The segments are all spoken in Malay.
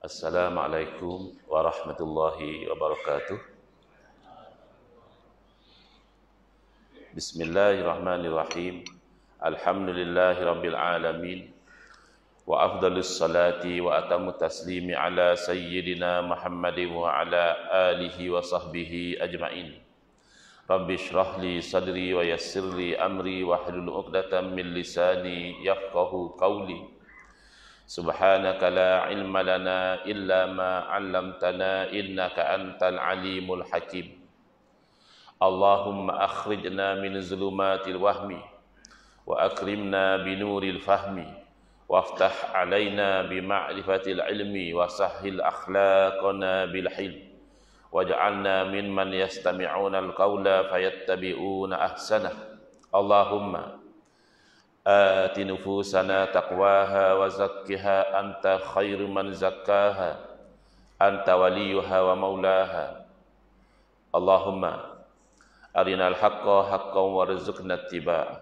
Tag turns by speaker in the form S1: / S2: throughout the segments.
S1: Assalamualaikum warahmatullahi wabarakatuh. Bismillahirrahmanirrahim. Alhamdulillahi rabbil alamin. Wa afdalus salati wa atamu taslimi ala sayyidina Muhammadin wa ala alihi wa sahbihi ajma'in. Rabbi shrah li sadri wa yassir li amri wa hlul 'uqdatam min lisani yafqahu qawli. Subhanaka la ilma lana illa ma 'allamtana innaka antal alimul hakim. Allahumma akhrijna min zulumatil wahmi wa akrimna binuril fahmi waftah 'alaina bima'rifatil ilmi wa sahhil akhlaqana bil hilm waj'alna mimman yastami'una al-qawla fayattabi'una ahsanah. Allahumma آت نفوسنا تقواها وزكها أنت خير من زكاها أنت وليها ومولاها. اللهم أرنا الحق حقا وارزقنا اتباعه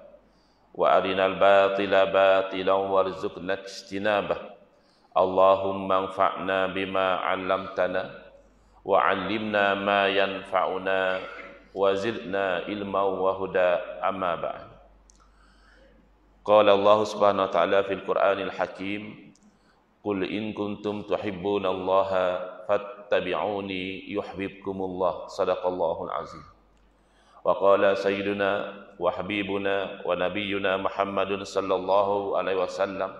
S1: وأرنا الباطل باطلا وارزقنا اجتنابه. اللهم انفعنا بما علمتنا وعلمنا ما ينفعنا وزدنا علما وهدى. أما بعد. Qala Allah subhanahu wa ta'ala fil Qur'anil Hakim, Qul in kuntum tuhibbuna Allaha fattabi'uni yuhibbukumullah. Sadaqallahul azim. Wa qala sayyiduna wa habibuna wa nabiyyuna Muhammadun sallallahu alaihi wasallam,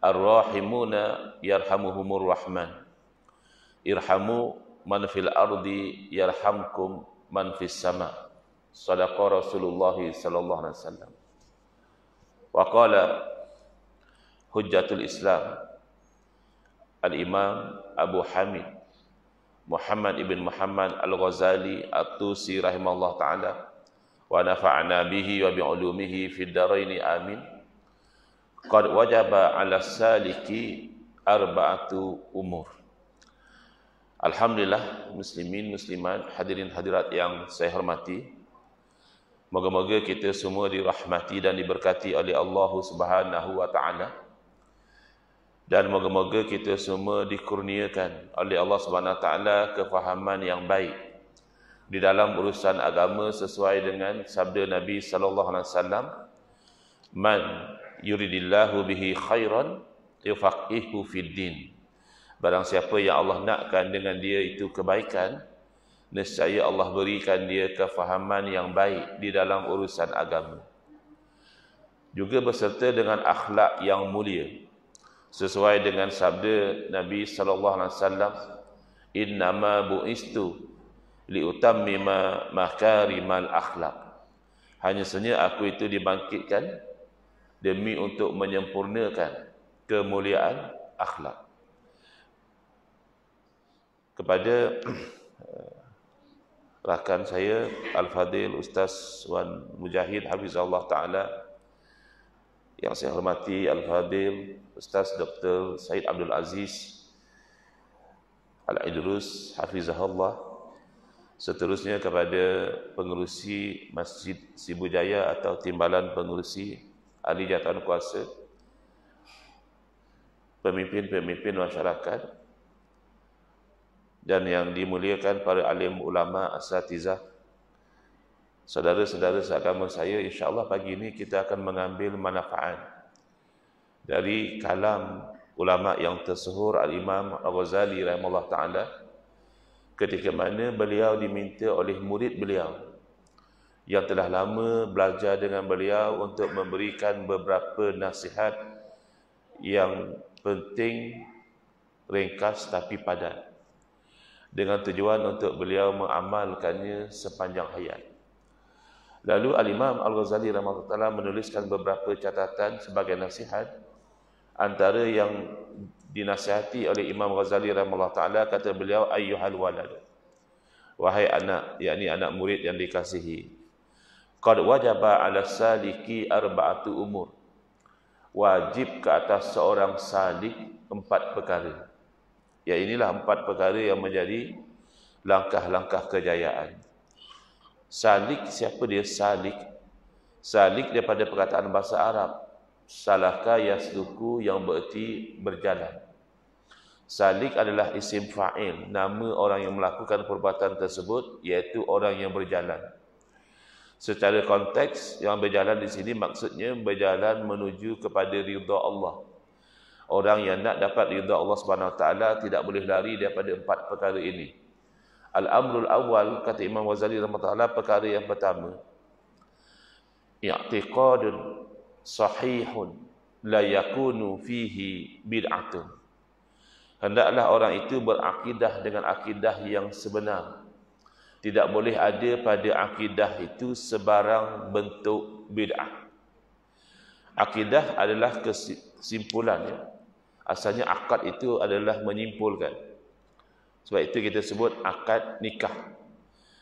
S1: Ar-rahimuna yarhamuhumur rahman. Irhamu man fil ardi yarhamkum man fis sama. Sadaqa Rasulullah sallallahu alaihi wasallam. Wa qala hujjatul Islam Al-Imam Abu Hamid Muhammad ibn Muhammad Al-Ghazali At-Tusi rahimahullah ta'ala wa nafa'na bihi wa bi'ulumihi fid daraini amin. Qad wajaba 'ala saliki arba'atu umur. Alhamdulillah, muslimin muslimat, hadirin hadirat yang saya hormati, moga-moga kita semua dirahmati dan diberkati oleh Allah Subhanahu wa taala. Dan moga-moga kita semua dikurniakan oleh Allah Subhanahu wa taala kefahaman yang baik di dalam urusan agama sesuai dengan sabda Nabi sallallahu alaihi wasallam, man yuridillahu bihi khairan yufaqihu fid din. Barang siapa yang Allah nakkan dengan dia itu kebaikan, nescaya Allah berikan dia kefahaman yang baik di dalam urusan agama. Juga beserta dengan akhlak yang mulia, sesuai dengan sabda Nabi sallallahu alaihi wasallam, innama bu'istu liutammima makarimal akhlak. Hanya saja aku itu dibangkitkan demi untuk menyempurnakan kemuliaan akhlak. Kepada rakan saya Al-Fadil Ustaz Wan Mujahid Hafizahullah Ta'ala, yang saya hormati Al-Fadil Ustaz Dr. Said Abdul Aziz Al-Idrus Hafizahullah. Seterusnya kepada pengerusi Masjid Sibujaya atau Timbalan Pengerusi Ahli Jawatan Kuasa, pemimpin-pemimpin masyarakat, dan yang dimuliakan para alim ulama asatizah, saudara-saudara seagama saya, insya-Allah pagi ini kita akan mengambil manfaat dari kalam ulama yang tersohor Al-Imam Al-Ghazali rahimahullah taala, ketika mana beliau diminta oleh murid beliau yang telah lama belajar dengan beliau untuk memberikan beberapa nasihat yang penting, ringkas tapi padat, dengan tujuan untuk beliau mengamalkannya sepanjang hayat. Lalu Al-Imam Al-Ghazali rahimahullah ta'ala menuliskan beberapa catatan sebagai nasihat. Antara yang dinasihati oleh Imam Ghazali rahimahullah ta'ala, kata beliau, ayyuhal walad, wahai anak, yakni anak murid yang dikasihi, qad wajaba 'ala saliki arba'atu umur. Wajib ke atas seorang salik 4 perkara. Ya, inilah 4 perkara yang menjadi langkah-langkah kejayaan. Salik, siapa dia salik? Salik daripada perkataan bahasa Arab, salaka yasluku, yang bererti berjalan. Salik adalah isim fa'il, nama orang yang melakukan perbuatan tersebut, iaitu orang yang berjalan. Secara konteks, yang berjalan di sini maksudnya berjalan menuju kepada ridha Allah. Orang yang nak dapat ridha Allah Subhanahu Wa Taala tidak boleh lari daripada 4 perkara ini. Al-amrul awal, kata Imam Ghazali rahimahullah, perkara yang pertama, i'tiqadun sahihun la yakunu fihi bid'atun. Hendaklah orang itu berakidah dengan akidah yang sebenar. Tidak boleh ada pada akidah itu sebarang bentuk bid'ah. Akidah adalah kesimpulan, ya. Asalnya akad itu adalah menyimpulkan. Sebab itu kita sebut akad nikah.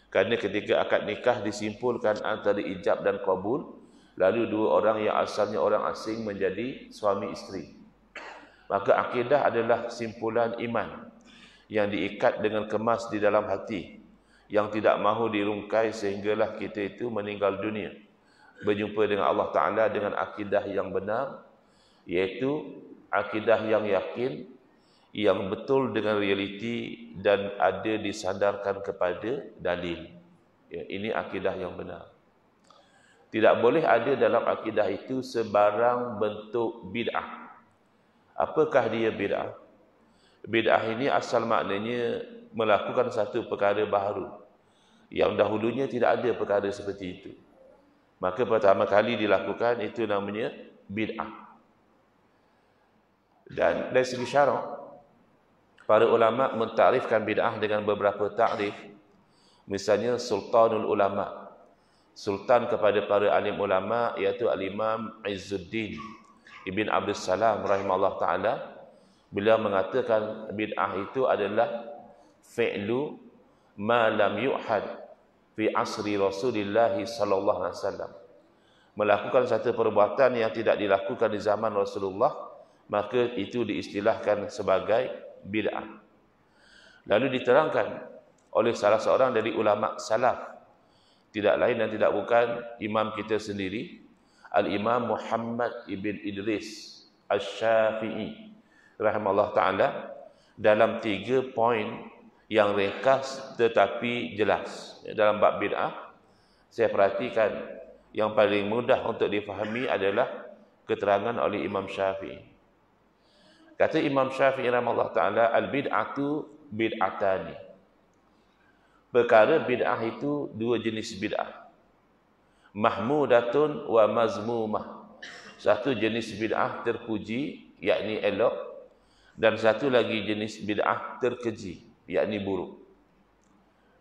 S1: Kerana ketika akad nikah disimpulkan antara ijab dan qabul, lalu dua orang yang asalnya orang asing menjadi suami isteri. Maka akidah adalah simpulan iman yang diikat dengan kemas di dalam hati, yang tidak mahu dirungkai sehinggalah kita itu meninggal dunia, berjumpa dengan Allah Ta'ala dengan akidah yang benar, iaitu akidah yang yakin, yang betul dengan realiti dan ada disandarkan kepada dalil. Ya, ini akidah yang benar. Tidak boleh ada dalam akidah itu sebarang bentuk bid'ah. Apakah dia bid'ah? Bid'ah ini asal maknanya melakukan satu perkara baru yang dahulunya tidak ada perkara seperti itu. Maka pertama kali dilakukan itu namanya bid'ah. Dan dari segi syarak, para ulama mentakrifkan bid'ah dengan beberapa takrif. Misalnya sultanul ulama, sultan kepada para alim ulama, iaitu al-Imam Izzuddin Ibn Abdul Salam rahimahullah ta'ala, beliau mengatakan bid'ah itu adalah fi'lu ma lam yu'had fi asri Rasulullah sallallahu alaihi wasallam. Melakukan satu perbuatan yang tidak dilakukan di zaman Rasulullah, maka itu diistilahkan sebagai bid'ah. Lalu diterangkan oleh salah seorang dari ulama salaf, tidak lain dan tidak bukan imam kita sendiri, Al-Imam Muhammad ibn Idris Asy-Syafi'i rahimahullah ta'ala, dalam 3 poin yang ringkas tetapi jelas. Dalam bab bid'ah, saya perhatikan yang paling mudah untuk difahami adalah keterangan oleh Imam Syafi'i. Kata Imam Syafi'i rahimahullah ta'ala, al-bid'atu bid'atani. Perkara bid'ah itu 2 jenis bid'ah. Mahmudatun wa mazmumah. Satu jenis bid'ah terpuji, yakni elok, dan satu lagi jenis bid'ah terkeji, yakni buruk.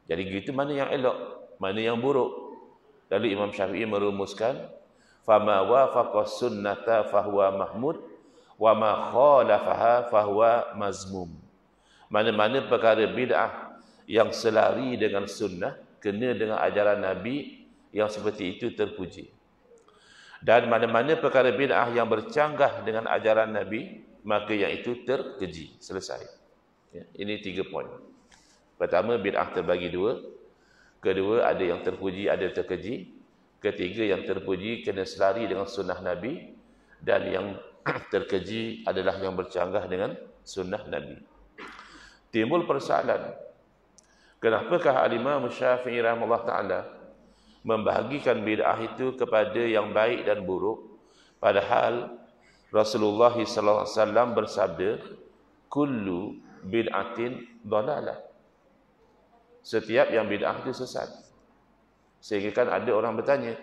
S1: Jadi gitu, mana yang elok, mana yang buruk. Lalu Imam Syafi'i merumuskan, fama wafaqa sunnata fahuwa mahmud wa ma khalafaha fahuwa mazmum. Mana-mana perkara bid'ah yang selari dengan sunnah, kena dengan ajaran Nabi, yang seperti itu terpuji. Dan mana-mana perkara bid'ah yang bercanggah dengan ajaran Nabi, maka yang itu terkeji. Selesai. Ya, ini 3 poin. Pertama, bid'ah terbagi 2. Kedua, ada yang terpuji, ada yang terkeji. Ketiga, yang terpuji kena selari dengan sunnah Nabi. Dan yang terkeji adalah yang bercanggah dengan sunnah Nabi. Timbul persoalan, kenapakah Al-Imam Syafi'i rahimahullah ta'ala membahagikan bid'ah itu kepada yang baik dan buruk, padahal Rasulullah SAW bersabda, kullu bid'atin dhalalah. Setiap yang bid'ah itu sesat. Sehingga kan ada orang bertanya,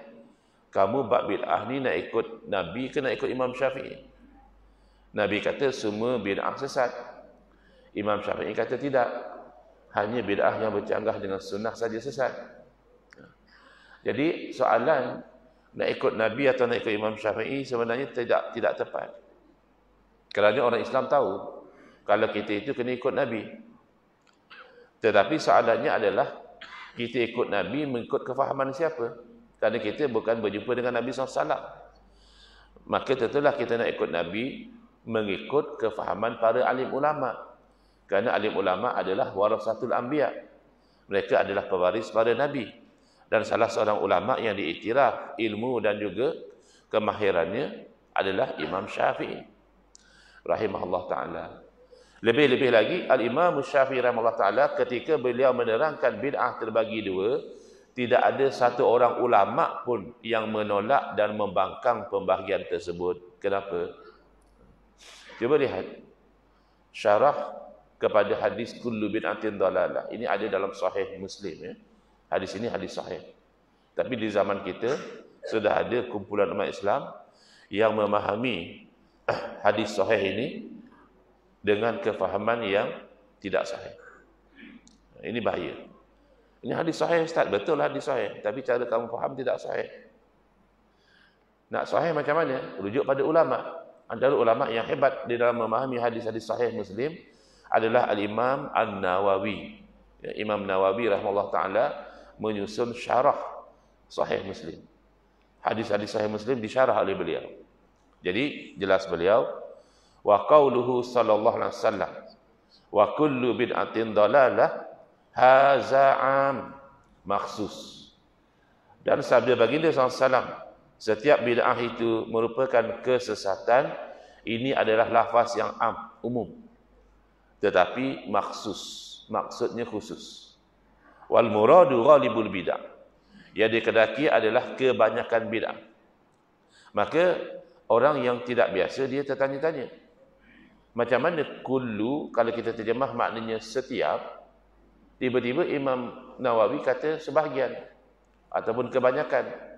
S1: kamu bab bid'ah ni nak ikut Nabi ke nak ikut Imam Syafi'i? Nabi kata semua bid'ah sesat. Imam Syafi'i kata tidak. Hanya bid'ah yang bercanggah dengan sunnah saja sesat. Jadi soalan nak ikut Nabi atau nak ikut Imam Syafi'i sebenarnya tidak tepat. Kerana orang Islam tahu kalau kita itu kena ikut Nabi. Tetapi soalannya adalah kita ikut Nabi mengikut kefahaman siapa? Kerana kita bukan berjumpa dengan Nabi SAW. Maka tentulah kita nak ikut Nabi mengikut kefahaman para alim ulama. Kerana alim ulama adalah warasatul anbiya. Mereka adalah pewaris para Nabi. Dan salah seorang ulama yang diiktiraf ilmu dan juga kemahirannya adalah Imam Syafi'i rahimahullah ta'ala. Lebih-lebih lagi Al-Imam Syafi'i rahimahullah ta'ala ketika beliau menerangkan bid'ah terbagi dua, tidak ada satu orang ulama pun yang menolak dan membangkang pembahagian tersebut. Kenapa? Cuba lihat syarah kepada hadis kullu bid'atin dalalah. Ini ada dalam sahih Muslim ya. Hadis ini hadis sahih. Tapi di zaman kita sudah ada kumpulan umat Islam yang memahami hadis sahih ini dengan kefahaman yang tidak sahih. Ini bahaya. Ini hadis sahih Ustaz, betul hadis sahih, tapi cara kamu faham tidak sahih. Nak sahih macam mana? Rujuk pada ulama. Antara ulama yang hebat di dalam memahami hadis-hadis sahih Muslim adalah Al-Imam An-Nawawi. Ya, Imam Nawawi rahimahullah ta'ala menyusun syarah sahih Muslim. Hadis-hadis sahih Muslim disyarah oleh beliau. Jadi jelas beliau, wa qauluhu sallallahu alaihi wasallam wa kullu bid'atin dalalah haza am makhsus. Dan sabda baginda SAW, setiap bid'ah itu merupakan kesesatan, ini adalah lafaz yang umum, tetapi makhsus, maksudnya khusus. Wal muradu ghalibul bid'ah, yang dikedaki adalah kebanyakan bid'ah. Maka orang yang tidak biasa dia tertanya-tanya, macam mana kullu, kalau kita terjemah maknanya setiap, tiba-tiba Imam Nawawi kata sebahagian ataupun kebanyakan.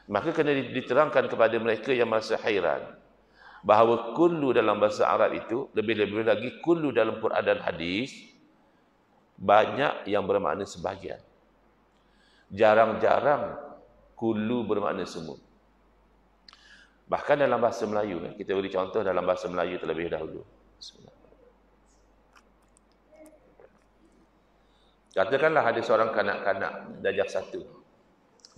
S1: Maka kena diterangkan kepada mereka yang merasa hairan bahawa kullu dalam bahasa Arab itu, lebih-lebih lagi kullu dalam Quran dan hadis, banyak yang bermakna sebahagian. Jarang-jarang kullu bermakna semua. Bahkan dalam bahasa Melayu, kita beri contoh dalam bahasa Melayu terlebih dahulu. Katakanlah ada seorang kanak-kanak darjah 1.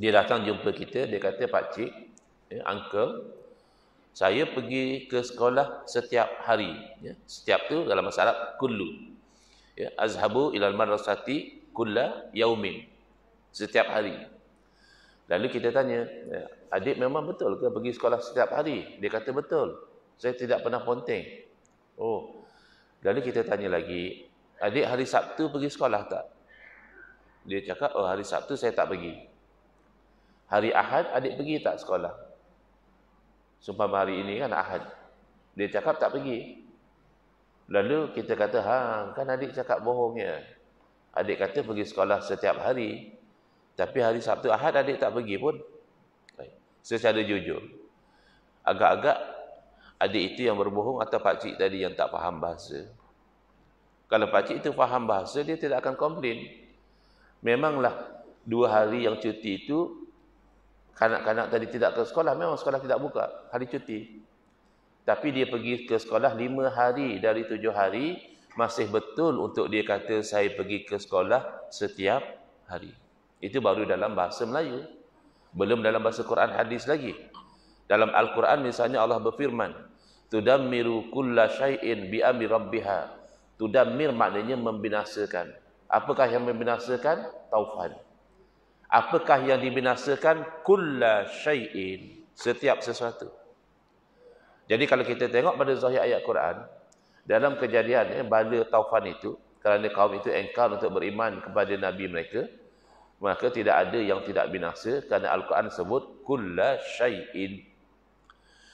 S1: Dia datang jumpa kita, dia kata, "Pakcik, uncle, saya pergi ke sekolah setiap hari." Ya, setiap tu dalam bahasa Arab kullu. Ya, azhabu ilal madrasati kulla yaumin. Setiap hari. Lalu kita tanya, "Adik memang betul ke pergi sekolah setiap hari?" Dia kata, "Betul. Saya tidak pernah ponteng." Oh. Lalu kita tanya lagi, "Adik hari Sabtu pergi sekolah tak?" Dia cakap, "Oh, hari Sabtu saya tak pergi." "Hari Ahad adik pergi tak sekolah?" Sumpah hari ini kan Ahad. Dia cakap tak pergi. Lalu kita kata, kan adik cakap bohongnya. Adik kata pergi sekolah setiap hari. Tapi hari Sabtu Ahad adik tak pergi pun. Secara jujur, agak-agak adik itu yang berbohong atau pakcik tadi yang tak faham bahasa? Kalau pakcik itu faham bahasa, dia tidak akan komplain. Memanglah 2 hari yang cuti itu, kanak-kanak tadi tidak ke sekolah, memang sekolah tidak buka, hari cuti. Tapi dia pergi ke sekolah 5 hari dari 7 hari, masih betul untuk dia kata saya pergi ke sekolah setiap hari. Itu baru dalam bahasa Melayu. Belum dalam bahasa Quran hadis lagi. Dalam Al-Quran misalnya Allah berfirman, "Tudammiru kulla syai'in bi amri rabbiha." Tudammir maknanya membinasakan. Apakah yang membinasakan? Taufan. Apakah yang dibinasakan? Kulla syai'in. Setiap sesuatu. Jadi kalau kita tengok pada zahir ayat Quran, dalam kejadian bala Taufan itu, kerana kaum itu engkar untuk beriman kepada Nabi mereka, maka tidak ada yang tidak binasa kerana Al-Quran sebut kulla syai'in.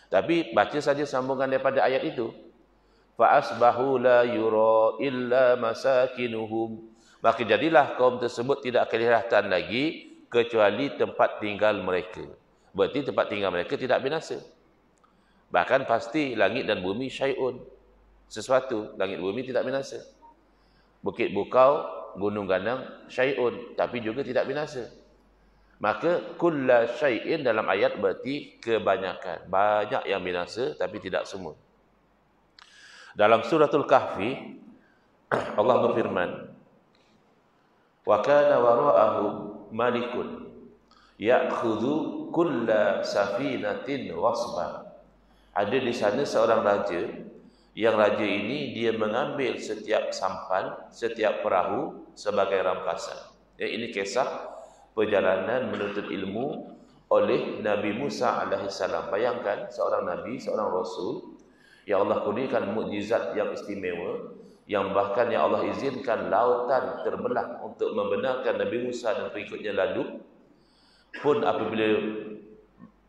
S1: Tapi baca saja sambungan daripada ayat itu. Fa asbahu la yura illa masakinuhum. Maka jadilah kaum tersebut tidak kelihatan lagi kecuali tempat tinggal mereka. Berarti tempat tinggal mereka tidak binasa. Bahkan pasti langit dan bumi syai'un. Sesuatu, langit bumi tidak binasa. Bukit Bukau, Gunung Ganang, syai'un, tapi juga tidak binasa. Maka kulla syai'in dalam ayat berarti kebanyakan. Banyak yang binasa, tapi tidak semua. Dalam suratul Kahfi, Allah berfirman, "Wa kana wara'ahum malikun ya'khudhu kulla safinatin wasba." Ada di sana seorang raja, yang raja ini dia mengambil setiap sampan, setiap perahu sebagai rampasan. Ya, ini kisah perjalanan menuntut ilmu oleh Nabi Musa alaihissalam. Bayangkan seorang nabi, seorang rasul Ya Allah kurniakan mukjizat yang istimewa, yang bahkan ya Allah izinkan lautan terbelah untuk membenarkan Nabi Musa dan pengikutnya lalu. Pun apabila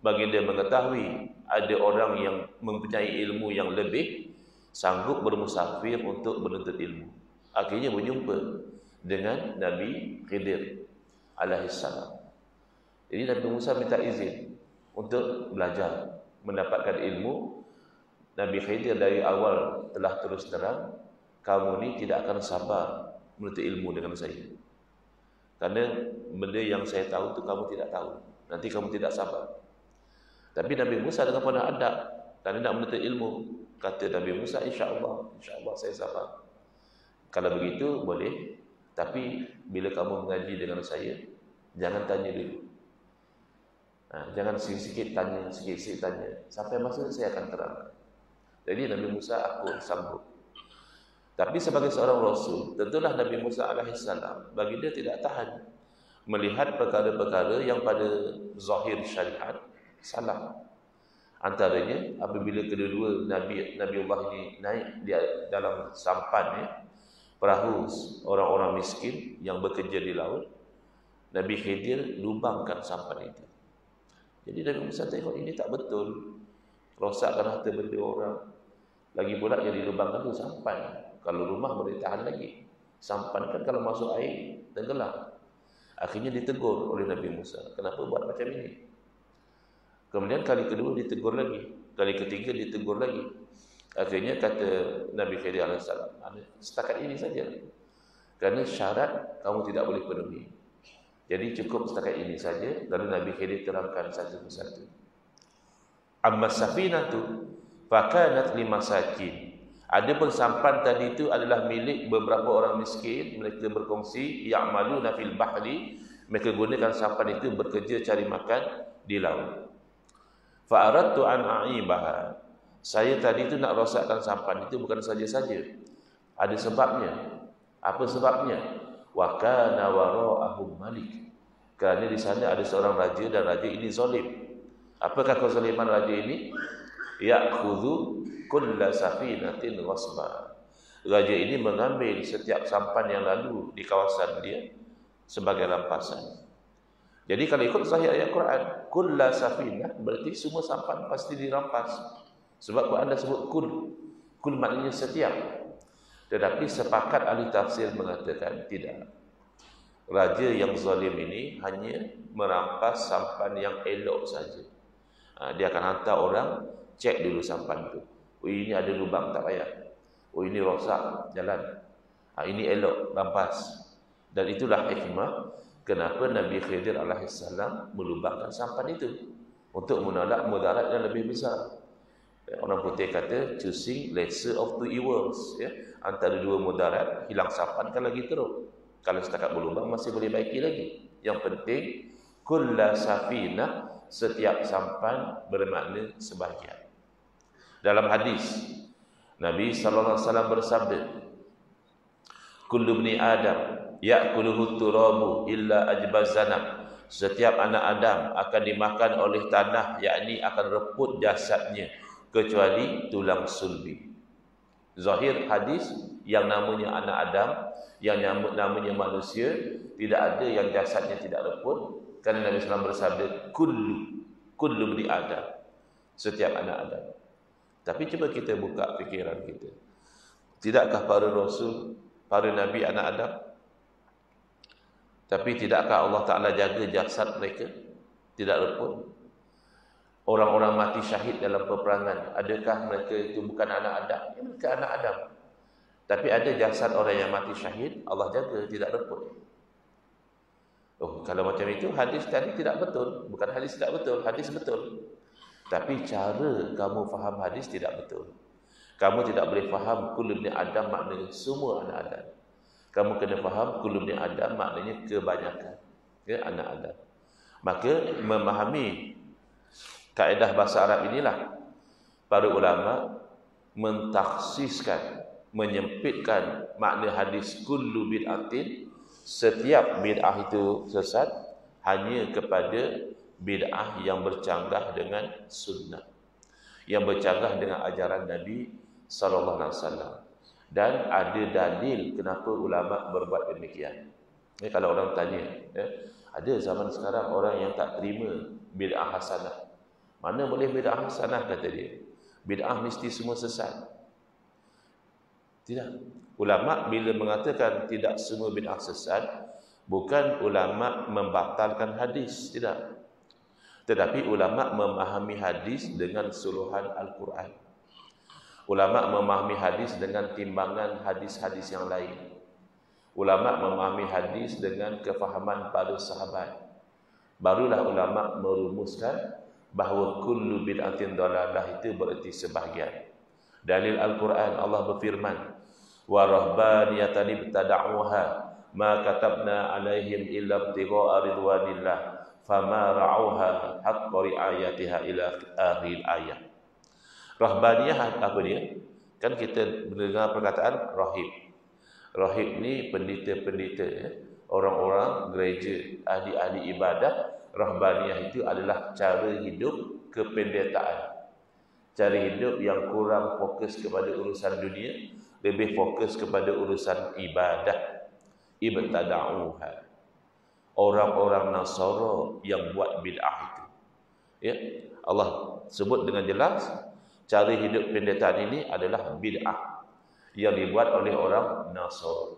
S1: baginda mengetahui ada orang yang mempunyai ilmu yang lebih, sanggup bermusafir untuk menuntut ilmu. Akhirnya berjumpa dengan Nabi Khidir alaihissalam. Jadi Nabi Musa minta izin untuk belajar, mendapatkan ilmu. Nabi Khidir dari awal telah terus terang, kamu ni tidak akan sabar menuntut ilmu dengan saya. Karena benda yang saya tahu tu kamu tidak tahu. Nanti kamu tidak sabar. Tapi Nabi Musa dengan penuh adab, kerana nak menuntut ilmu, kata Nabi Musa, insya-Allah saya sabar. Kalau begitu boleh, tapi bila kamu mengaji dengan saya, jangan tanya dulu. Jangan sikit-sikit tanya, sikit-sikit tanya. Sampai masa saya akan terangkan. Jadi Nabi Musa aku sambut. Tapi sebagai seorang Rasul, tentulah Nabi Musa alaihissalam, bagi dia tidak tahan melihat perkara-perkara yang pada zahir syariat salah. Antaranya apabila kedua-dua Nabiullah ini naik di dalam sampannya, perahu orang-orang miskin yang bekerja di laut, Nabi Khidir lubangkan sampan itu. Jadi Nabi Musa tengok ini tak betul, rosakkan harta benda orang. Lagi pula yang dilubangkan itu sampan. Kalau rumah boleh tahan lagi, sampan kan kalau masuk air tenggelam. Akhirnya ditegur oleh Nabi Musa, kenapa buat macam ini? Kemudian kali kedua ditegur lagi, kali ketiga ditegur lagi. Akhirnya kata Nabi Khidir alaihissalam, setakat ini saja, kerana syarat kamu tidak boleh penuhi. Jadi cukup setakat ini saja. Lalu Nabi Khidir terangkan satu persatu. Amma safinatu fakanat limasakin. Adapun sampan tadi itu adalah milik beberapa orang miskin, mereka berkongsi, ya'maluna fil bahri, mereka gunakan sampan itu bekerja cari makan di laut. Fa aradtu an a'ibaha. Saya tadi itu nak rosakkan sampan itu bukan saja-saja. Ada sebabnya. Apa sebabnya? Wa kana wara'ahum malik. Kerana di sana ada seorang raja dan raja ini zalim. Apakah kezaliman raja ini? Ya'khudhu kulla safinatin ghasba. Raja ini mengambil setiap sampan yang lalu di kawasan dia sebagai rampasan. Jadi kalau ikut sahih ayat Quran, kulla safinah berarti semua sampan pasti dirampas. Sebab Quran dah sebut kul maknanya setiap. Tetapi sepakat ahli tafsir mengatakan tidak. Raja yang zalim ini hanya merampas sampan yang elok saja. Dia akan hantar orang cek dulu sampan itu. Oh ini ada lubang tak payah. Oh ini rosak jalan. Ini elok rampas. Dan itulah hikmah kenapa Nabi Khidir alaihissalam melubangkan sampan itu untuk menolak mudarat yang lebih besar. Orang putih kata choosing lesser of two evils, ya. Antara dua mudarat, hilang sampan kan lagi teruk. Kalau setakat berlubang masih boleh baiki lagi. Yang penting kulla safinah, setiap sampan bermakna sebahagian. Dalam hadis Nabi sallallahu alaihi wasallam bersabda, kullu ibni adam ya'kuluhu turabu illa ajbazana. Setiap anak Adam akan dimakan oleh tanah, yakni akan reput jasadnya kecuali tulang sulbi. Zahir hadis, yang namanya anak Adam, yang namanya manusia, tidak ada yang jasadnya tidak reput. Kerana Nabi SAW bersabda, kullu ibni Adam, setiap anak Adam. Tapi cuba kita buka fikiran kita. Tidakkah para Rasul, para Nabi anak Adam? Tapi tidakkah Allah Ta'ala jaga jasad mereka? Tidak reput. Orang-orang mati syahid dalam peperangan, adakah mereka itu bukan anak Adam? Ya, mereka anak Adam. Tapi ada jasad orang yang mati syahid, Allah jaga, tidak reput. Oh, kalau macam itu, hadis tadi tidak betul. Bukan hadis tidak betul, hadis betul. Tapi cara kamu faham hadis tidak betul. Kamu tidak boleh faham kullu ibni Adam maknanya semua anak Adam. Kamu kena faham kullu ibni Adam maknanya kebanyakan, ya, anak Adam. Maka memahami kaedah bahasa Arab inilah para ulama mentakhsiskan, menyempitkan makna hadis kullu bid'atin, setiap bid'ah itu sesat, hanya kepada bid'ah yang bercanggah dengan sunnah. yang bercanggah dengan ajaran Nabi sallallahu alaihi wasallam. Dan ada dalil kenapa ulama berbuat demikian. Kalau orang tanya, ada zaman sekarang orang yang tak terima bid'ah hasanah. Mana boleh bid'ah hasanah, kata dia. Bid'ah mesti semua sesat. Tidak. Ulama bila mengatakan tidak semua bid'ah sesat, bukan ulama membatalkan hadis, tidak. Tetapi ulama memahami hadis dengan suluhan Al-Quran. Ulama memahami hadis dengan timbangan hadis-hadis yang lain. Ulama memahami hadis dengan kefahaman para sahabat. Barulah ulama merumuskan bahawa kullu bid'atin dalalah itu bererti sebahagian. Dalil Al-Quran, Allah berfirman, wa rahbaniyatan ibtada'uha ma katabna alaihim illa ibtigha'a ridwanillah fama ra'auha haqqa ri'ayatiha ila akhir ayat. Rahbaniyah apa dia? Kan kita mendengar perkataan rahib. Rahib ni pendeta-pendeta, orang-orang gereja, ahli-ahli ibadah. Rahbaniyah itu adalah cara hidup kependetaan. Cara hidup yang kurang fokus kepada urusan dunia, lebih fokus kepada urusan ibadah. Ibtada'uha. Orang-orang Nasara yang buat bid'ah itu. Ya, Allah sebut dengan jelas cara hidup pendetaan ini adalah bid'ah yang dibuat oleh orang Nasara.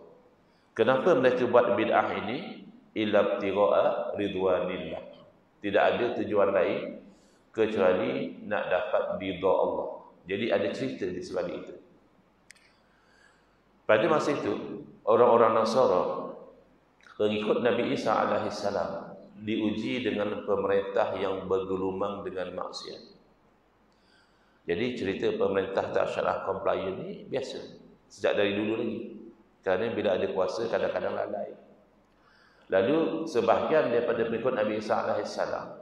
S1: Kenapa mereka buat bid'ah ini? Illa ibtigha'a ridwanillah. Tidak ada tujuan lain kecuali nak dapat ridha Allah. Jadi ada cerita di sebalik itu. Pada masa itu, orang-orang Nasara pengikut Nabi Isa alaihissalam diuji dengan pemerintah yang bergelumang dengan maksiat. Jadi cerita pemerintah tak syarah compliant ni biasa. Sejak dari dulu lagi. Kerana bila ada kuasa kadang-kadang lalai. Lalu sebahagian daripada pengikut Nabi Isa alaihissalam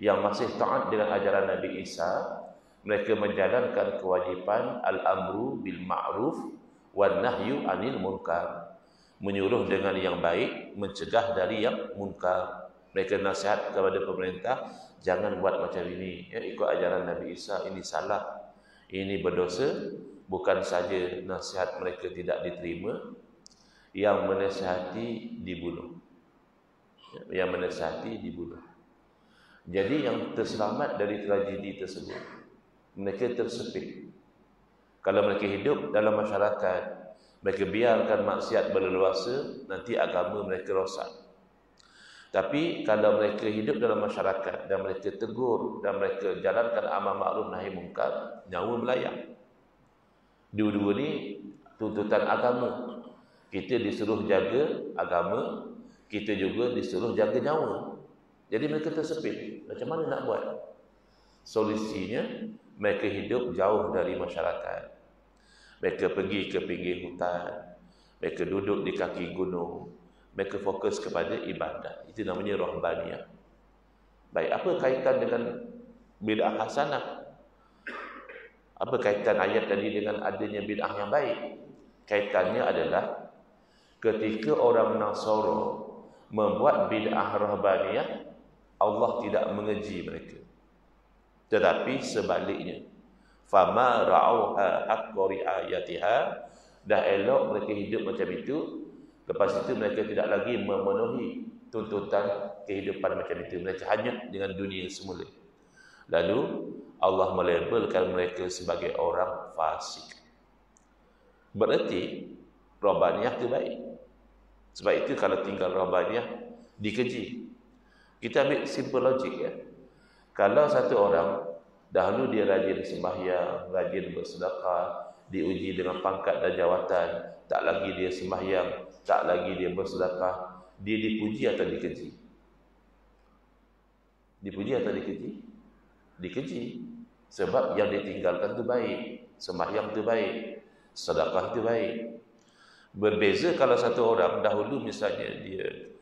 S1: yang masih taat dengan ajaran Nabi Isa, mereka menjalankan kewajipan al-amru bil ma'ruf wan nahyu anil munkar. Menyuruh dengan yang baik, mencegah dari yang munkar. Mereka nasihat kepada pemerintah, jangan buat macam ini. Ya, ikut ajaran Nabi Isa, ini salah. Ini berdosa. Bukan saja nasihat mereka tidak diterima, yang menasihati dibunuh. Yang menasihati dibunuh. Jadi yang terselamat dari tragedi tersebut, mereka tersepit. Kalau mereka hidup dalam masyarakat, mereka biarkan maksiat berleluasa, nanti agama mereka rosak. Tapi kalau mereka hidup dalam masyarakat dan mereka tegur dan mereka jalankan amal makruf nahi mungkar, nyawa melayang. Dua-dua ni tuntutan agama. Kita disuruh jaga agama, kita juga disuruh jaga nyawa. Jadi mereka tersepit. Macam mana nak buat? Solusinya, mereka hidup jauh dari masyarakat. Mereka pergi ke pinggir hutan. Mereka duduk di kaki gunung. Mereka fokus kepada ibadah. Itu namanya rahbaniyah. Baik, apa kaitan dengan bid'ah hasanah? Apa kaitan ayat tadi dengan adanya bid'ah yang baik? Kaitannya adalah ketika orang Nasara membuat bid'ah rahbaniyah, Allah tidak mengeji mereka. Tetapi sebaliknya, fama ra'auha haqqa ri'ayatiha, dah elok mereka hidup macam itu. Lepas itu mereka tidak lagi memenuhi tuntutan kehidupan macam itu. Mereka hanyut dengan dunia semula. Lalu Allah melabelkan mereka sebagai orang fasik. Berarti rahbaniyah itu baik. Sebab itu kalau tinggal rahbaniyah dikeji. Kita ambil simple logik ya. Kalau satu orang dahulu dia rajin sembahyang, rajin bersedekah, diuji dengan pangkat dan jawatan, tak lagi dia sembahyang, tak lagi dia bersedekah, dia dipuji atau dikeji? Dipuji atau dikeji? Dikeji. Sebab yang ditinggalkan itu baik, sembahyang itu baik, sedekah itu baik. Berbeza kalau satu orang dahulu misalnya dia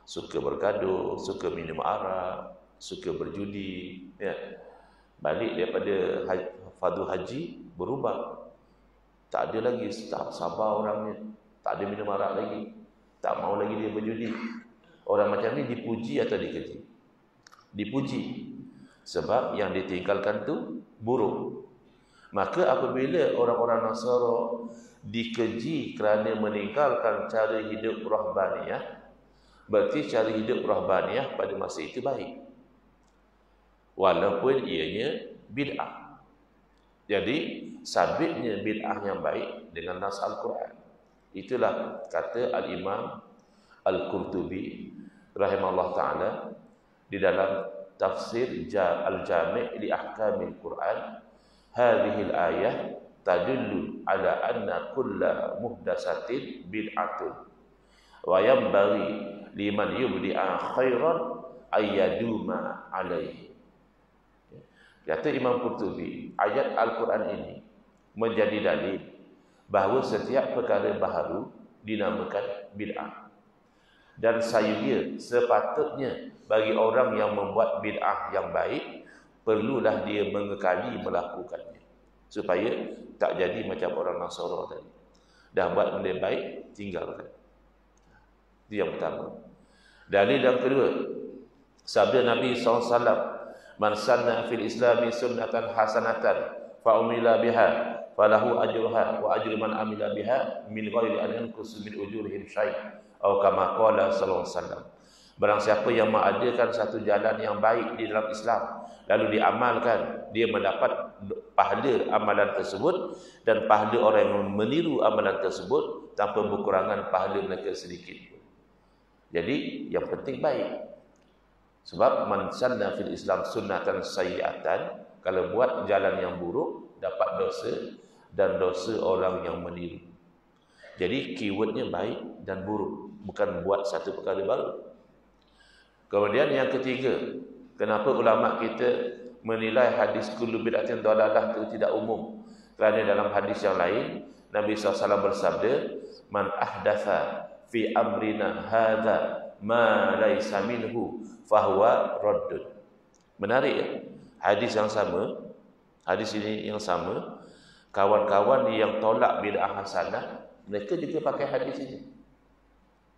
S1: suka bergaduh, suka minum arak, suka berjudi, ya. Balik daripada fardu haji berubah. Tak ada lagi, tak sabar orangnya, tak ada minum arak lagi, tak mau lagi dia berjudi. Orang macam ni dipuji atau dikeji? Dipuji. Sebab yang ditinggalkan tu buruk. Maka apabila orang-orang Nasara dikeji kerana meninggalkan cara hidup rahbaniyah, berarti cara hidup rahbaniyah pada masa itu baik, walaupun ianya bid'ah. Jadi sabitnya bid'ah yang baik dengan nas Al-Quran. Itulah kata Al-Imam Al-Qurtubi rahimahullah ta'ala di dalam tafsir Al-Jami' li Ahkamil Quran, hadhil ayah tadullu ala anna kulla muhdatsatin bid'atun wa yanbaghi liman yubdi'a khairan ayyaduma alaihi. Kata Imam Qurtubi, ayat Al-Quran ini menjadi dalil bahawa setiap perkara baharu dinamakan bid'ah. Dan sayangnya sepatutnya bagi orang yang membuat bid'ah yang baik, perlulah dia mengekali melakukannya, supaya tak jadi macam orang Nasara tadi. Dah buat benda baik, tinggalkan. Itu yang pertama. Dalil yang kedua, sabda Nabi SAW, man sanna fil islami sunnatan hasanatan fa umila biha falahu ajruha wa ajru man amila biha min ghairi an yanqus min ujurihim syai' atau kama qala sallallahu alaihi wasallam. Barang siapa yang mengadakan satu jalan yang baik di dalam Islam lalu diamalkan, dia mendapat pahala amalan tersebut dan pahala orang yang meniru amalan tersebut tanpa berkurangan pahala mereka sedikit pun. Jadi yang penting baik. Sebab man sanna fil Islam sunnatan sayyi'atan, kalau buat jalan yang buruk dapat dosa dan dosa orang yang meniru. Jadi keywordnya baik dan buruk, bukan buat satu perkara baru. Kemudian yang ketiga, kenapa ulama kita menilai hadis kullu bid'atin dhalalah itu tidak umum? Kerana dalam hadis yang lain Nabi SAW bersabda, man ahdatha fi amrina hadza ma laisa minhu fahuwa raddun. Menarik ya? Hadis yang sama, hadis ini yang sama, kawan-kawan yang tolak bid'ah hasanah, mereka juga pakai hadis ini.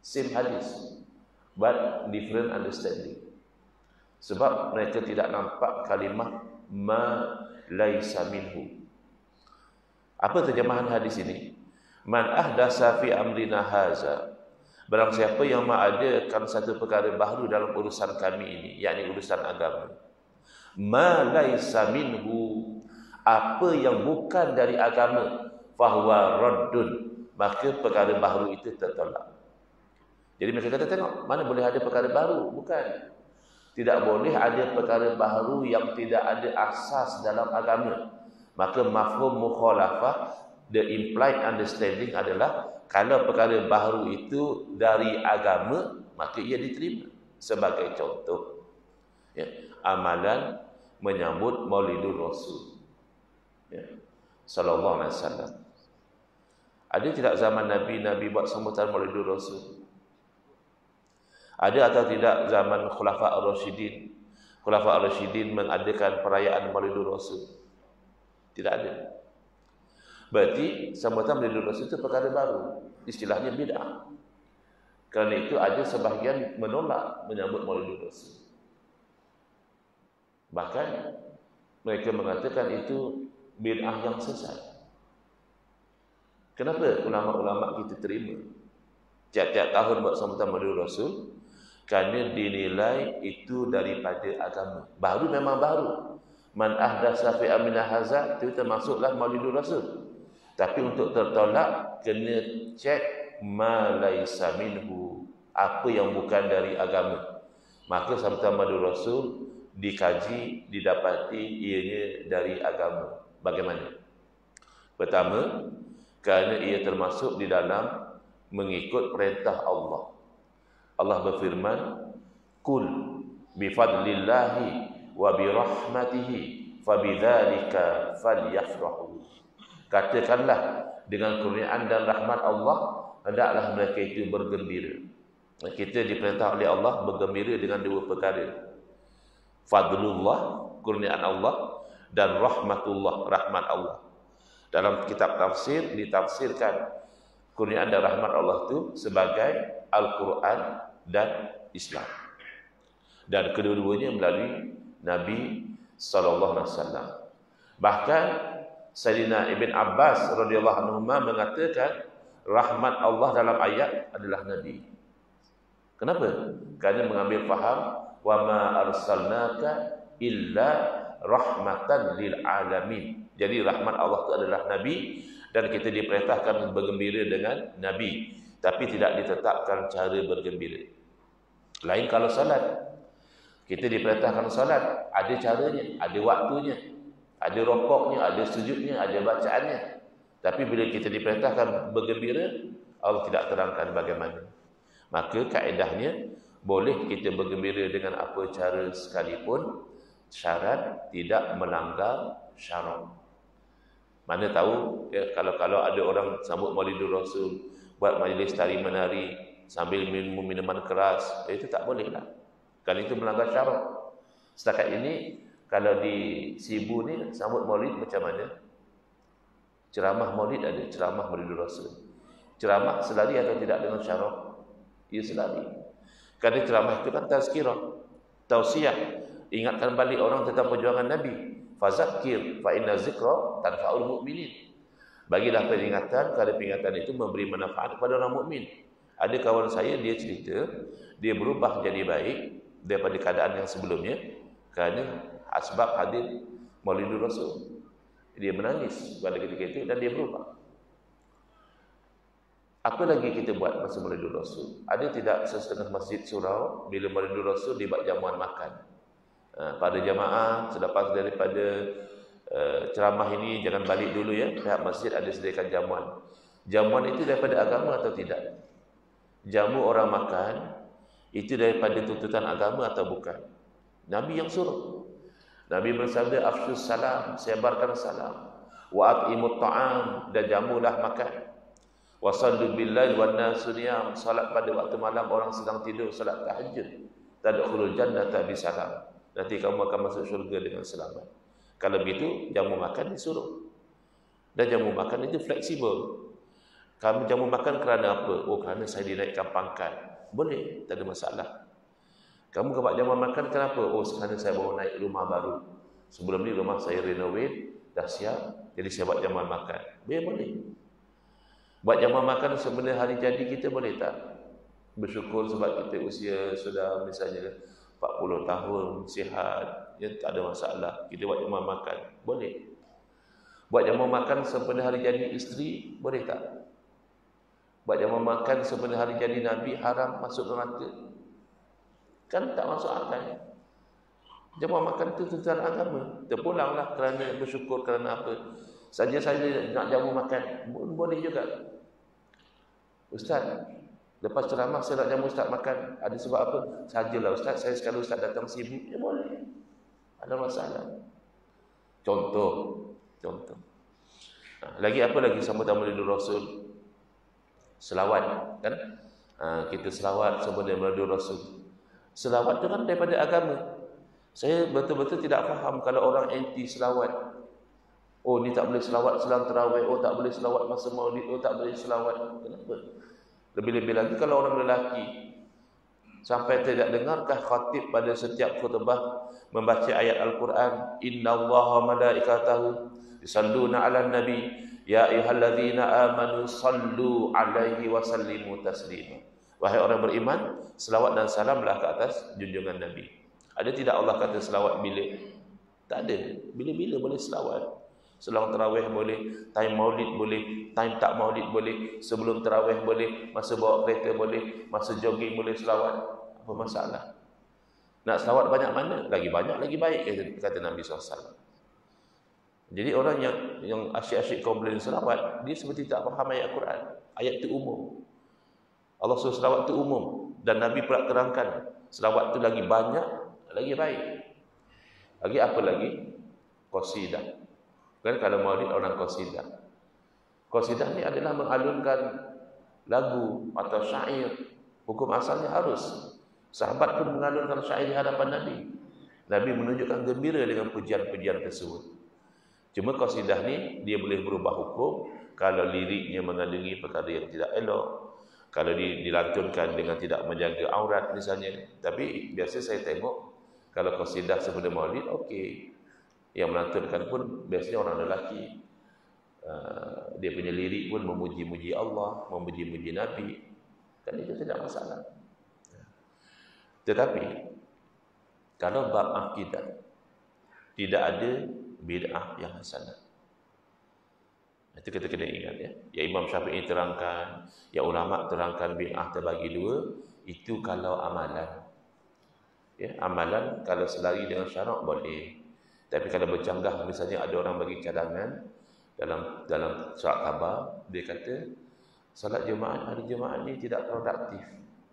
S1: Same hadis, but different understanding. Sebab mereka tidak nampak kalimah ma laisa minhu. Apa terjemahan hadis ini? Man ahdasa fi amrina haza, barang siapa yang mengadakan satu perkara baru dalam urusan kami ini, yakni urusan agama, ma laisa minhu, apa yang bukan dari agama, fahuwa raddun, maka perkara baru itu tertolak. Jadi mereka kata, tengok, mana boleh ada perkara baru? Bukan. Tidak boleh ada perkara baru yang tidak ada asas dalam agama. Maka mafhum mukhalafah, the implied understanding adalah kalau perkara baru itu dari agama, maka ia diterima. Sebagai contoh, ya, amalan menyambut Maulidur Rasul, ya, sallallahu alaihi wasallam. Ada tidak zaman Nabi buat sambutan Maulidur Rasul? Ada atau tidak zaman Khulafa' Ar-Rasyidin? Khulafa' Ar-Rasyidin mengadakan perayaan Maulidur Rasul? Tidak ada. Berarti sambutan Maulidur Rasul itu perkara baru, istilahnya bid'ah. Kerana itu ada sebahagian menolak menyambut Maulidur Rasul. Bahkan mereka mengatakan itu bid'ah yang sesat. Kenapa ulama-ulama kita terima tiap-tiap tahun buat sambutan Maulidur Rasul? Kerana dinilai itu daripada agama. Baru memang baru. Man ahdasa fi amrina hadza, itu termasuklah Maulidur Rasul. Tapi untuk tertolak, kena cek ma laisa minhu, apa yang bukan dari agama. Maka sambutan Maulidur Rasul dikaji, didapati ianya dari agama. Bagaimana? Pertama, kerana ia termasuk di dalam mengikut perintah Allah. Allah berfirman, "Qul bi fadlillahi wa bi rahmatihi fabidzalika falyafrahu." Katakanlah, dengan kurniaan dan rahmat Allah hendaklah mereka itu bergembira. Kita diperintah oleh Allah bergembira dengan dua perkara. Fadlullah, kurniaan Allah, dan rahmatullah, rahmat Allah. Dalam kitab tafsir ditafsirkan kurniaan dan rahmat Allah itu sebagai Al-Quran dan Islam. Dan kedua-duanya melalui Nabi SAW. Bahkan Sayyidina Ibn Abbas radhiyallahu anhu mengatakan rahmat Allah dalam ayat adalah Nabi. Kenapa? Kerana mengambil faham wa ma arsalnaka illa rahmatan lil alamin. Jadi rahmat Allah itu adalah Nabi dan kita diperintahkan bergembira dengan Nabi, tapi tidak ditetapkan cara bergembira. Lain kalau salat. Kita diperintahkan salat, ada caranya, ada waktunya, ada rokoknya, ada sujudnya, ada bacaannya. Tapi bila kita diperintahkan bergembira, Allah tidak terangkan bagaimana. Maka kaedahnya boleh kita bergembira dengan apa cara sekalipun, syarat tidak melanggar syarat. Mana tahu ya, kalau ada orang sambut Maulidur Rasul, buat majlis tari menari sambil minum minuman keras, itu tak boleh lah. Kan itu melanggar syarat. Setakat ini kalau di Sibu ni sambut Maulid macam mana? Ceramah Maulid ada, ceramah Maulidur Rasul. Ceramah selari atau tidak dengan syarat? Ia selari. Kerana ceramah itu kan tazkirah, tausiah, ingatkan balik orang tentang perjuangan Nabi. Fazakir fa inna zikra tanfa'ul mu'minin. Bagilah peringatan, kerana peringatan itu memberi manfaat kepada orang mukmin. Ada kawan saya, dia cerita, dia berubah jadi baik daripada keadaan yang sebelumnya kerana asbab hadir Maulidur Rasul. Dia menangis pada ketika itu dan dia berubah. Apa lagi kita buat masa Maulidur Rasul? Ada tidak sesetengah masjid surau bila Maulidur Rasul dibuat jamuan makan? Pada jamaah selepas daripada ceramah ini jangan balik dulu ya, pihak masjid ada sediakan jamuan. Jamuan itu daripada agama atau tidak? Jamu orang makan itu daripada tuntutan agama atau bukan? Nabi yang suruh. Nabi bersabda afshus salam, sebarkan salam. Wa at'imut ta'am, dan jamulah makan. Wa sallu billail wan nasu niyam, salat pada waktu malam orang sedang tidur, salat tahajud. Tadkhulul jannata bisalam. Nanti kamu akan masuk syurga dengan selamat. Kalau begitu jamu makan disuruh. Dan jamu makan itu fleksibel. Kamu jamu makan kerana apa? Oh, kerana saya dinaikkan pangkat. Boleh, tak ada masalah. Kamu buat jamu makan kenapa? Oh, kerana saya baru naik rumah baru. Sebelum ni rumah saya renovate, dah siap, jadi saya buat jamuan makan. Boleh. Buat jamuan makan sebenarnya hari jadi kita boleh tak? Bersyukur sebab kita usia sudah misalnya 40 tahun, sihat, ya, tak ada masalah. Kita buat jamuan makan, boleh. Buat jamuan makan sebenarnya hari jadi isteri, boleh tak? Buat jamuan makan sebenarnya hari jadi Nabi, haram masuk neraka. Kan tak masuk akal. Jamuan makan itu tuntutan agama. Terpulanglah kerana bersyukur kerana apa? Saja nak jamu makan, boleh juga. Ustaz, lepas ceramah saya nak jamu Ustaz makan. Ada sebab apa? Sajalah Ustaz, saya sekali Ustaz datang sibuk. Ya boleh. Ada masalah. Contoh. Lagi apa lagi sambutan Maulidur Rasul? Selawat, kan? Kita selawat sambutan Maulidur Rasul. Selawat itu kan daripada agama. Saya betul-betul tidak faham kalau orang anti selawat. Oh, ni tak boleh selawat selang tarawih. Oh, tak boleh selawat masa maulid. Oh, tak boleh selawat. Kenapa? Lebih-lebih lagi kalau orang lelaki sampai tidak dengarkah khatib pada setiap khutbah membaca ayat Al-Quran, innallaha malaikatahu yusalluna 'alan nabi ya ayyuhalladzina amanu sallu 'alaihi wa sallimu taslima. Wahai orang beriman, selawat dan salamlah ke atas junjungan Nabi. Ada tidak Allah kata selawat bila? Tak ada. Bila-bila boleh selawat. Selang tarawih boleh, time maulid boleh, time tak maulid boleh, sebelum tarawih boleh, masa bawa kereta boleh, masa jogging boleh selawat. Apa masalah? Nak selawat banyak mana? Lagi banyak, lagi baik, kata Nabi SAW. Jadi orang yang asyik-asyik komplain selawat, dia seperti tak faham ayat Quran. Ayat itu umum. Allah suruh selawat itu umum. Dan Nabi pula terangkan, selawat itu lagi banyak, lagi baik. Lagi apa lagi? Qasidah. Kan kalau maulid orang qasidah. Qasidah ni adalah mengalunkan lagu atau syair. Hukum asalnya harus. Sahabat pun mengalunkan syair di hadapan Nabi. Nabi menunjukkan gembira dengan pujian-pujian tersebut. Cuma qasidah ni dia boleh berubah hukum kalau liriknya mengandungi perkara yang tidak elok. Kalau dilantunkan dengan tidak menjaga aurat misalnya. Tapi biasa saya tengok kalau qasidah sebelum maulid okey. Yang melantunkan pun biasanya orang lelaki. Dia punya lirik pun memuji-muji Allah, memuji-muji Nabi, kan itu tidak masalah. Tetapi kalau bab akidah tidak ada bid'ah yang hasanah. Itu kita kena ingat ya. Ya Imam Syafi'i terangkan, ya ulama terangkan bid'ah terbagi dua, itu kalau amalan. Ya, amalan kalau selari dengan syarak boleh. Tapi kalau bercanggah, misalnya ada orang bagi cadangan dalam surat khabar, dia kata salat jemaah hari Jumaat ni tidak produktif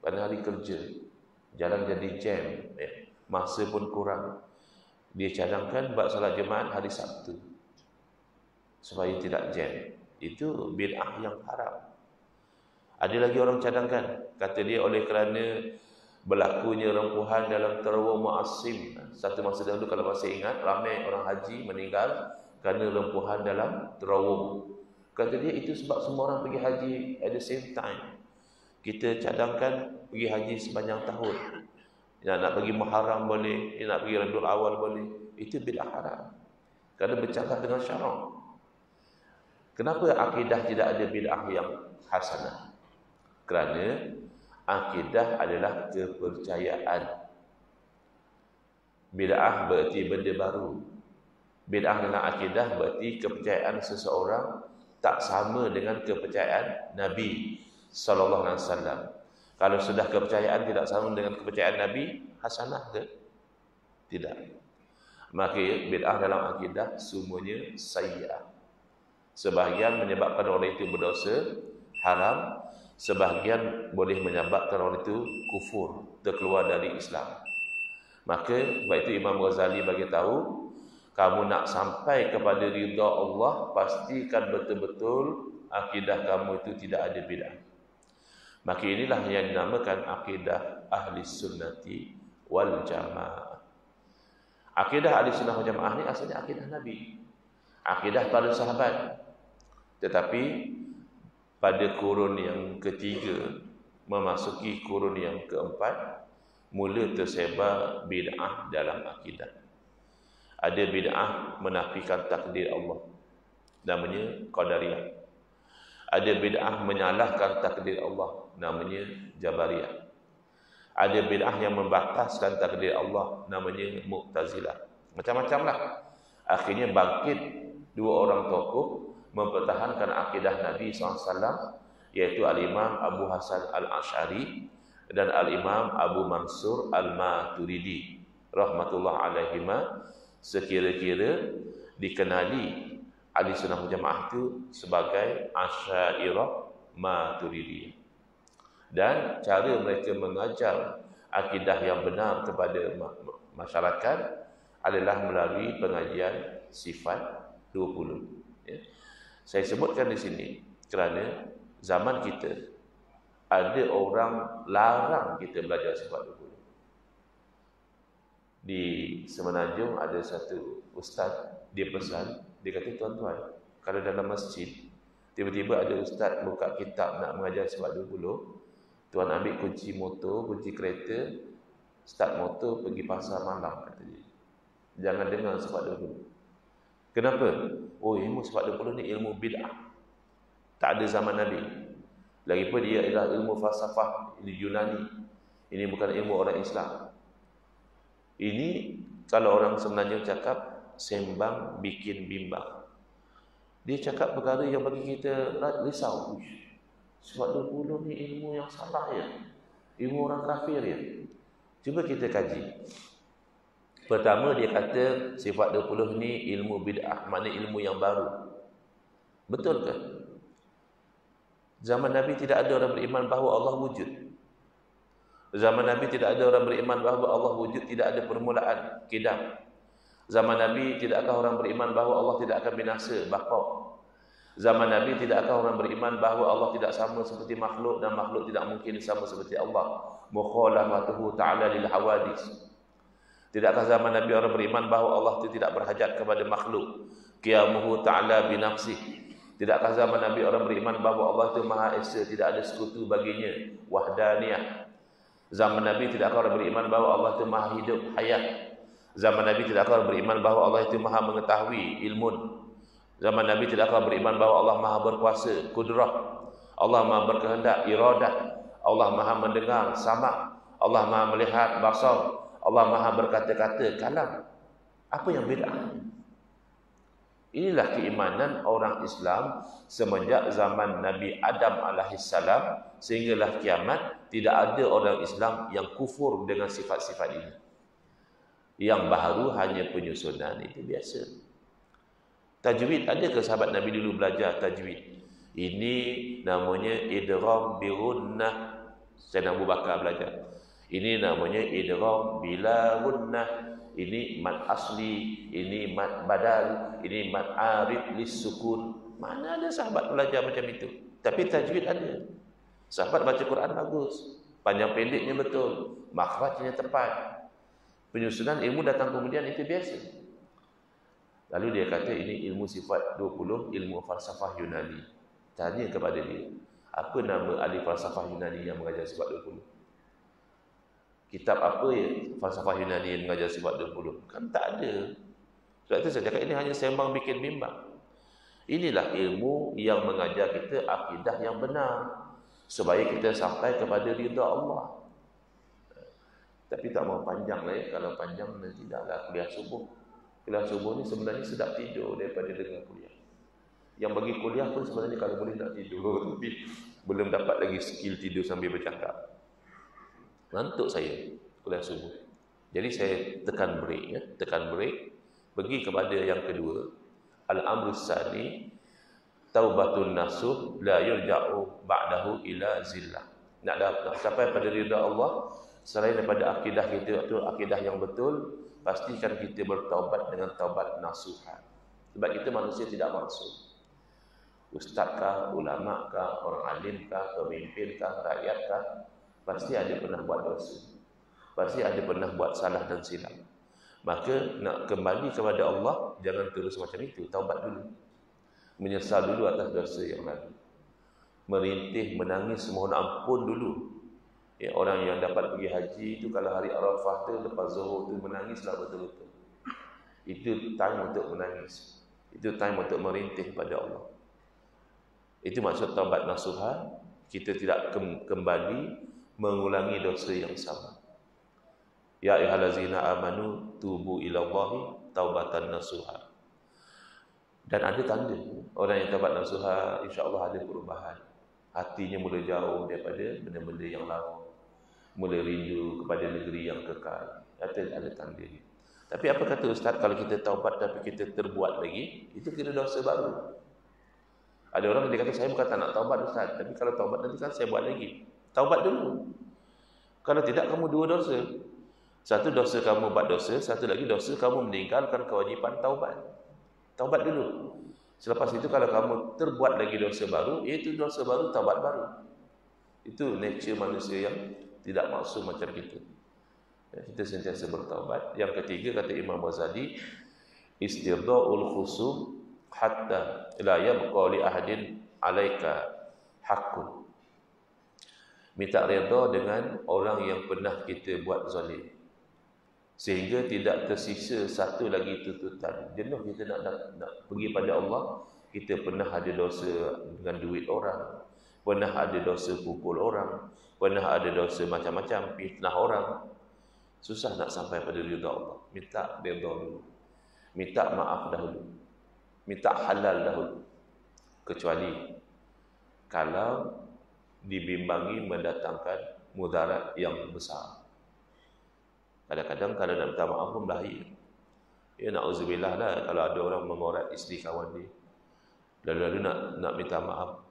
S1: pada hari kerja, jalan jadi jam, ya. Masa pun kurang. Dia cadangkan buat salat jemaah hari Sabtu supaya tidak jam. Itu bid'ah yang haram. Ada lagi orang cadangkan, kata dia oleh kerana berlakunya rempuhan dalam Terawum Mu'assim. Satu masa dahulu kalau masih ingat, ramai orang haji meninggal kerana rempuhan dalam Terawum. Kata dia itu sebab semua orang pergi haji at the same time. Kita cadangkan pergi haji sepanjang tahun. Nak pergi Muharram boleh, nak pergi Rabiul Awal boleh. Itu bid'ah haram. Kerana bercanggah dengan syarak. Kenapa akidah tidak ada bid'ah yang hasanah? Kerana akidah adalah kepercayaan. Bid'ah berarti benda baru. Bid'ah dalam akidah berarti kepercayaan seseorang tak sama dengan kepercayaan Nabi sallallahu alaihi wasallam. Kalau sudah kepercayaan tidak sama dengan kepercayaan Nabi, hasanah ke? Tidak. Maka bid'ah dalam akidah semuanya sayyi'ah. Sebahagian menyebabkan orang itu berdosa haram, sebahagian boleh menyebabkan orang itu kufur, terkeluar dari Islam. Maka sebab itu Imam Ghazali bagi tahu, kamu nak sampai kepada ridha Allah, pastikan betul-betul akidah kamu itu tidak ada bid'ah. Maka inilah yang dinamakan akidah ahli sunnati wal jamaah. Akidah ahli sunnah wal jamaah ni asalnya akidah Nabi, akidah para sahabat. Tetapi pada kurun yang ketiga memasuki kurun yang keempat, mula tersebar bid'ah dalam akidah. Ada bid'ah menafikan takdir Allah, namanya Qadariyah. Ada bid'ah menyalahkan takdir Allah, namanya Jabariyah. Ada bid'ah yang membataskan takdir Allah, namanya Mu'tazilah. Macam-macamlah. Akhirnya bangkit dua orang tokoh mempertahankan akidah Nabi SAW, iaitu Al-Imam Abu Hasan Al-Ash'ari dan Al-Imam Abu Mansur Al-Maturidi rahmatullah alaihima, sekira-kira dikenali ahli sunnah wal jamaah itu sebagai Asy'ariyah Maturidiyah. Dan cara mereka mengajar akidah yang benar kepada masyarakat adalah melalui pengajian sifat 20. Ya. Saya sebutkan di sini kerana zaman kita ada orang larang kita belajar sifat 20. Di Semenanjung ada satu ustaz, dia pesan, dia kata, tuan-tuan, kalau dalam masjid tiba-tiba ada ustaz buka kitab nak mengajar sifat 20, tuan ambil kunci motor, kunci kereta, start motor pergi pasar malam, kata dia. Jangan dengar sifat 20. Kenapa? Oh, ilmu sifat 20 ni ilmu bid'ah, tak ada zaman Nabi. Lagipun dia adalah ilmu falsafah, ini Yunani. Ini bukan ilmu orang Islam. Ini kalau orang sebenarnya cakap sembang bikin bimbang. Dia cakap perkara yang bagi kita risau. Sifat 20 ni ilmu yang salah ya. Ilmu orang kafir ya. Cuba kita kaji. Pertama dia kata sifat 20 ni ilmu bid'ah, maknanya ilmu yang baru. Betul ke? Zaman Nabi tidak ada orang beriman bahawa Allah wujud. Zaman Nabi tidak ada orang beriman bahawa Allah wujud, tidak ada permulaan, qidam. Zaman Nabi tidakkah orang beriman bahawa Allah tidak akan binasa, baqa. Zaman Nabi tidakkah orang beriman bahawa Allah tidak sama seperti makhluk dan makhluk tidak mungkin sama seperti Allah. Mukhalafatuhu ta'ala lil hawadis. Tidakkah zaman Nabi orang beriman bahawa Allah itu tidak berhajat kepada makhluk. Qiyamuhu ta'ala binafsih. Tidakkah zaman Nabi orang beriman bahawa Allah itu Maha Esa, tidak ada sekutu baginya, wahdaniyah. Zaman Nabi tidakkah orang beriman bahawa Allah itu Maha Hidup, hayat. Zaman Nabi tidakkah orang beriman bahawa Allah itu Maha Mengetahui, ilmun. Zaman Nabi tidaklah beriman bahawa Allah Maha berkuasa, kudrah, Allah Maha berkehendak, iradah, Allah Maha mendengar, sama, Allah Maha melihat, basar, Allah Maha berkata-kata, kalam. Apa yang beda? Inilah keimanan orang Islam semenjak zaman Nabi Adam alaihissalam sehinggalah kiamat. Tidak ada orang Islam yang kufur dengan sifat-sifat ini. Yang baru hanya penyusunan, itu biasa. Tajwid, ada ke sahabat Nabi dulu belajar tajwid? Ini namanya idgham birunnah. Sayyidina Abu Bakar belajar. Ini namanya idgham bila gunnah. Ini mad asli, ini mad badal, ini mad arif lis sukun. Mana ada sahabat belajar macam itu? Tapi tajwid ada. Sahabat baca Quran bagus, panjang pendeknya betul, makhrajnya tepat. Penyusunan ilmu datang kemudian, itu biasa. Lalu dia kata ini ilmu sifat 20, ilmu falsafah Yunani. Tanya kepada dia, apa nama ahli falsafah Yunani yang mengajar sifat 20? Kitab apa ya falsafah Yunani yang mengajar sifat 20? Kan tak ada. Sebab itu saya cakap ini hanya sembang bikin bimbang. Inilah ilmu yang mengajar kita akidah yang benar, supaya kita sampai kepada ridha Allah. Tapi tak mau panjang lah ya. Kalau panjang nanti dah kuliah subuh. Kuliah subuh ni sebenarnya sedap tidur daripada dengar kuliah. Yang bagi kuliah pun sebenarnya kalau boleh nak tidur, tapi belum dapat lagi skill tidur sambil bercakap. Ngantuk saya kuliah subuh. Jadi saya tekan break ya, tekan break. Pergi kepada yang kedua, al-amrus tsani, taubatun nasuh la yurja'u ba'dahu ila zillah. Nak sampai pada ridha Allah, selain daripada akidah kita itu akidah yang betul, pastikan kita bertaubat dengan taubat nasuha. Sebab kita manusia tidak maksum. Ustazkah, ulamakah, orang alimkah, pemimpinkah, rakyatkah, pasti ada pernah buat dosa. Pasti ada pernah buat salah dan silap. Maka nak kembali kepada Allah, jangan terus macam itu. Taubat dulu. Menyesal dulu atas dosa yang lalu. Merintih, menangis, mohon ampun dulu. Ya, orang yang dapat pergi haji itu kalau hari Arafah tu lepas zuhur tu menangislah betul-betul. Itu time untuk menangis. Itu time untuk merintih pada Allah. Itu maksud taubat nasuha. Kita tidak kembali mengulangi dosa yang sama. Ya ayyuhallazina amanu tubu ilallahi taubatan nasuha. Dan ada tanda orang yang taubat nasuha, insya-Allah ada perubahan. Hatinya mula jauh daripada benda-benda yang lama, mula rindu kepada negeri yang kekal. Ada tanda ni. Tapi apa kata ustaz, kalau kita taubat tapi kita terbuat lagi, itu kira dosa baru. Ada orang dia kata, saya bukan tak nak taubat ustaz, tapi kalau taubat nanti kan saya buat lagi. Taubat dulu. Kalau tidak, kamu dua dosa. Satu dosa kamu buat dosa, satu lagi dosa kamu meninggalkan kewajipan taubat. Taubat dulu. Selepas itu kalau kamu terbuat lagi dosa baru, itu dosa baru, taubat baru. Itu nature manusia yang tidak maksum macam kita. Kita sentiasa bertaubat. Yang ketiga kata Imam Ghazali, istirda'ul khusum hatta la yabqa li ahadin alaika haqqun. Minta redha dengan orang yang pernah kita buat zalim, sehingga tidak tersisa satu lagi tuntutan. Jenuh kita nak pergi pada Allah. Kita pernah ada dosa dengan duit orang, pernah ada dosa pukul orang, pernah ada dosa macam-macam, fitnah orang. Susah nak sampai pada ridha Allah. Minta redha dulu, minta maaf dahulu, minta halal dahulu. Kecuali kalau dibimbangi mendatangkan mudarat yang besar. Kadang-kadang kalau nak minta maaf pun bahaya. Ya, na'udzubillah lah kalau ada orang mengorat isteri kawan dia. Lalu-lalu nak minta maaf.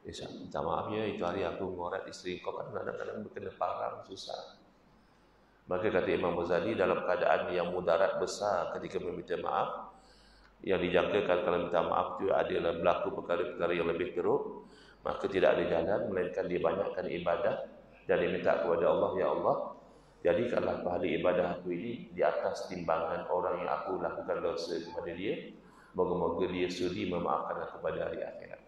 S1: Minta maaf ya, itu hari aku mengorat isteri kau, kan kadang-kadang berkena parang, susah. Maka kata Imam Ghazali, dalam keadaan yang mudarat besar ketika meminta maaf, yang dijangkakan kalau minta maaf itu adalah berlaku perkara-perkara yang lebih teruk, maka tidak ada jalan melainkan dibanyakkan ibadah dan diminta kepada Allah, ya Allah, jadikanlah pahala ibadah aku ini di atas timbangan orang yang aku lakukan dosa kepada dia. Moga-moga dia sudi memaafkan aku pada hari akhirat.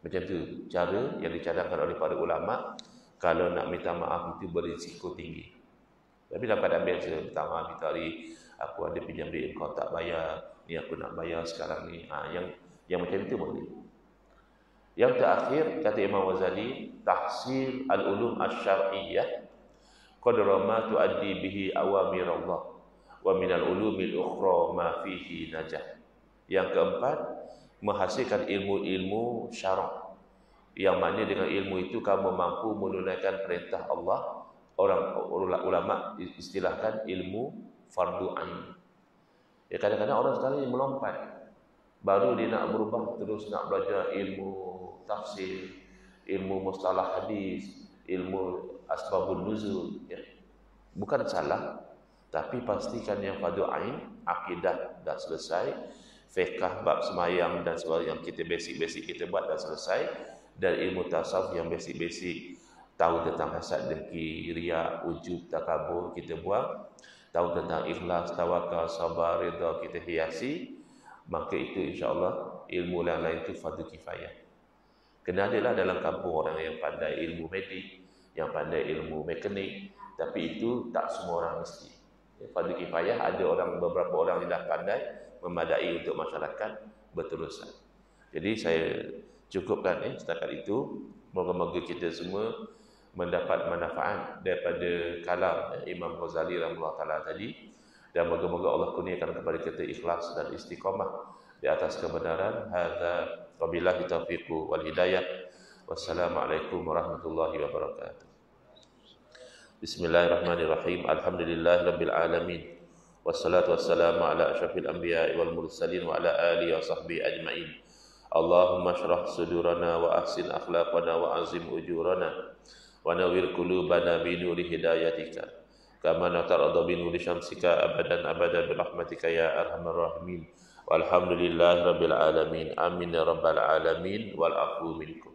S1: Macam tu cara yang dicadangkan oleh para ulama kalau nak minta maaf itu berisiko tinggi. Tapi dalam keadaan biasa, minta maaf itu hari aku ada pinjam duit kau tak bayar, ni aku nak bayar sekarang ni. Yang macam itu boleh. Yang terakhir kata Imam Ghazali, tahsil al-ulum asy-syar'iyyah qadra ma tuaddi bihi awamir Allah wa min al-ulumil ukhra ma fihi najah. Yang keempat, menghasilkan ilmu-ilmu syarak, yang mana dengan ilmu itu kamu mampu menunaikan perintah Allah. Orang ulama istilahkan ilmu fardu ain. Ya, kadang-kadang orang sekarang ni melompat, baru dia nak berubah terus nak belajar ilmu tafsir, ilmu mustalah hadis, ilmu asbabun nuzul. Ya. Bukan salah, tapi pastikan yang fardu ain, akidah dah selesai, fiqh bab semayang dan sebagainya yang kita basic-basic kita buat dah selesai, dan ilmu tasawuf yang basic-basic, tahu tentang hasad, dengki, riya, ujub, takabur kita buang, tahu tentang ikhlas, tawakal, sabar, redha kita hiasi, maka itu insya-Allah ilmu yang lain itu fardu kifayah. Kena adalah dalam kampung orang yang pandai ilmu medik, yang pandai ilmu mekanik, tapi itu tak semua orang mesti. Fardu kifayah ada beberapa orang yang dah pandai, memadai untuk masyarakat berterusan. Jadi saya cukupkan setakat itu. Moga-moga kita semua mendapat manfaat daripada kalam Imam Ghazali rahimahullah taala tadi, dan moga-moga Allah kurniakan kepada kita ikhlas dan istiqamah di atas kebenaran. Hadza wabillahi taufiq wal hidayah. Wassalamualaikum warahmatullahi wabarakatuh. Bismillahirrahmanirrahim. Alhamdulillahirabbil alamin. Wassalatu wassalamu ala asyrafil anbiya'i wal mursalin wa ala alihi wa sahbihi ajma'in. Allahumma shrah sudurana wa ahsin akhlaqana wa azim ujurana wa nawwir qulubana bi nuri hidayatika kama natarada bi nuri syamsika abadan bi rahmatika ya arhamar rahimin. Walhamdulillahirabbil alamin. Amin ya rabbal alamin wal afu minkum.